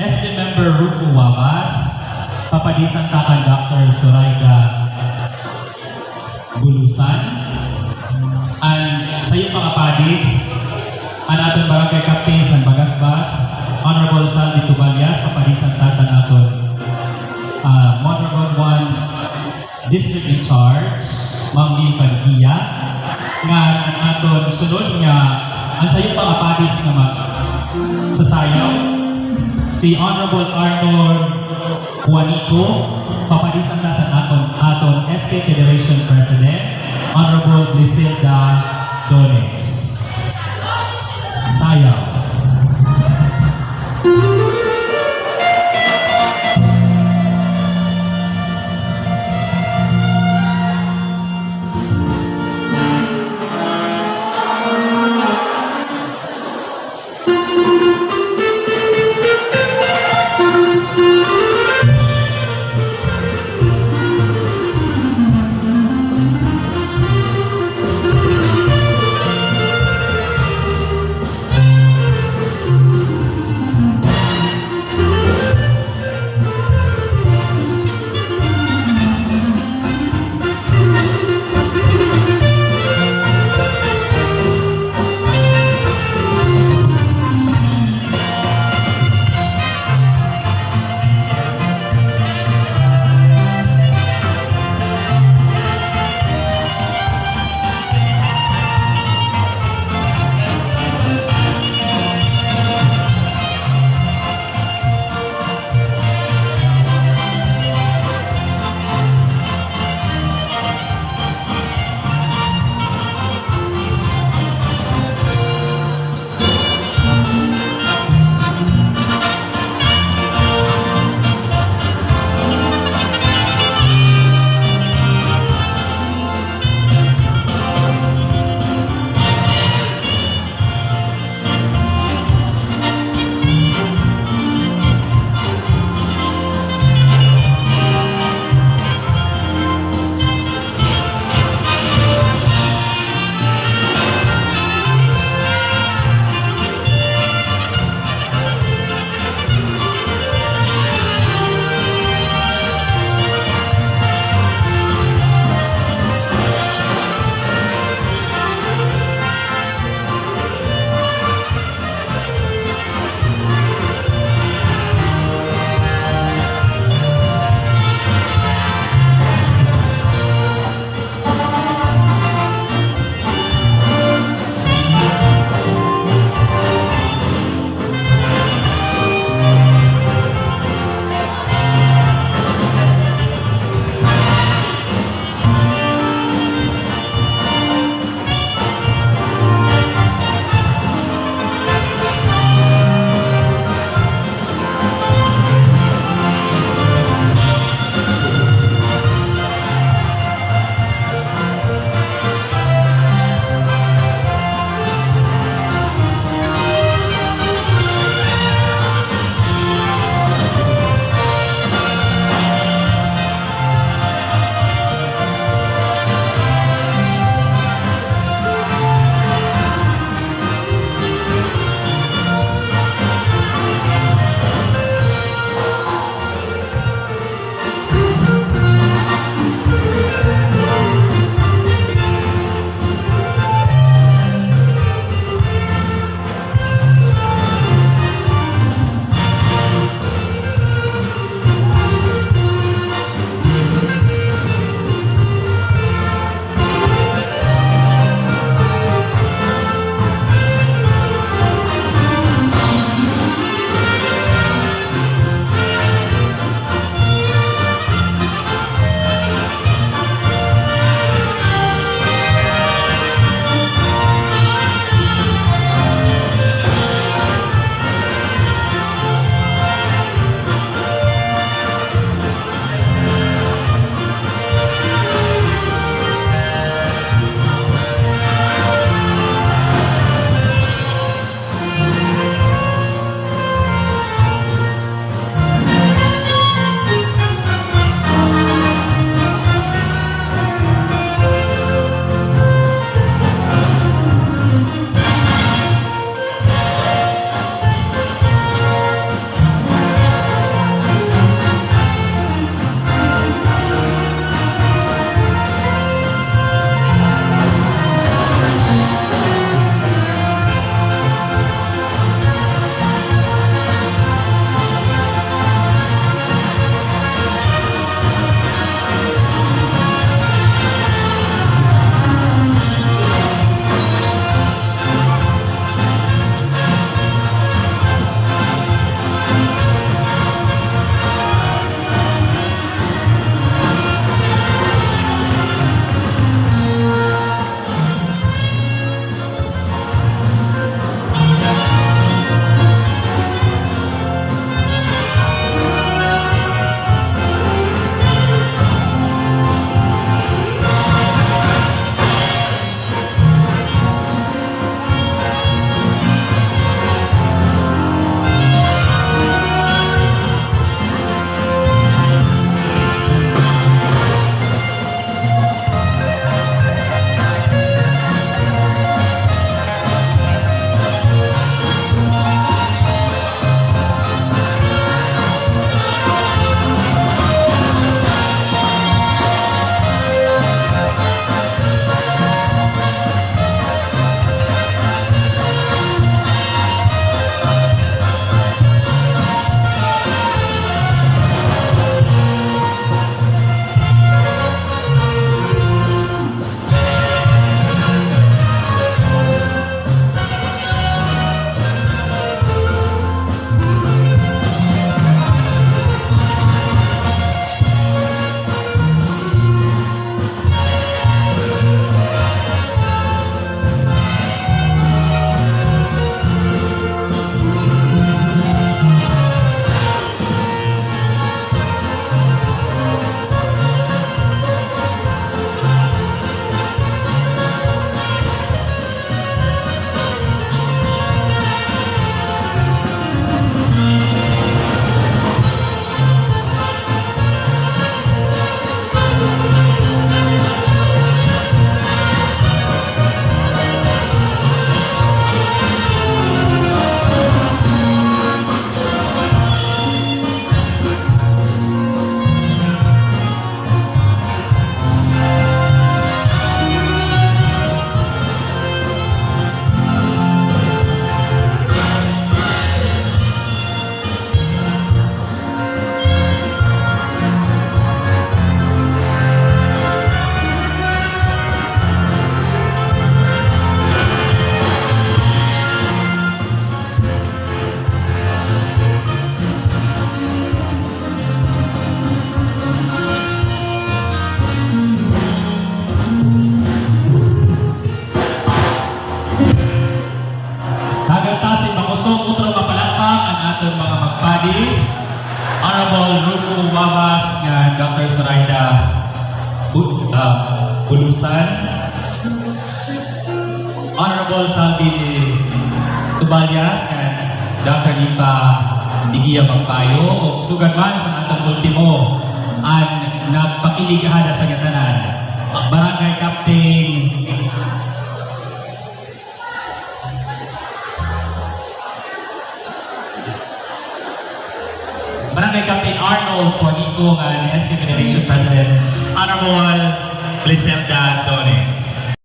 SB member Rufo Wabas, Papadisan Takan Dr. Soraiga Bulusan, and sa iyo mga padis, ang ating barangay captain sa Bagasbas, Honorable Saldi Tubalias, Papadisan Tasan aton Mondragon 1 District in Charge, Ma'am Lynn Padilla, nga ang aton sunod nga ang sa iyo mga padis nga sa sayaw, si Honorable Arthur Juanico, Papadisan Tasan aton SK Federation President, Honorable Griselda Jones. Sayaw. akong wawas nga Dr. Zoraida Bulusan, Honorable Saldi Tubalias and Dr. Lipa Digia Magpayo o sugad man sa atong ultimo ang nagpakiligahada sa gatanan. Barangay Captain Arnold Juanico and SK Federation President Honorable Liselda Dones.